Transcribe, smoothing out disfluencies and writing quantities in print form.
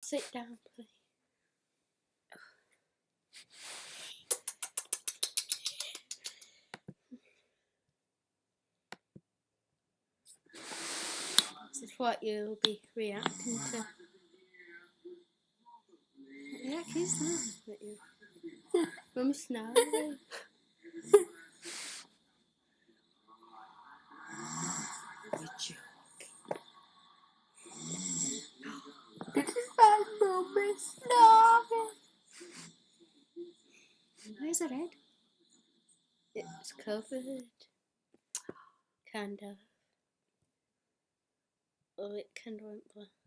Sit down, please. This is what you'll be reacting to. Yeah, he's not at you. Mummy's snarling. This is my mummy snoring. Where's her head? It's covered. Kind of. Oh, it kind of went black.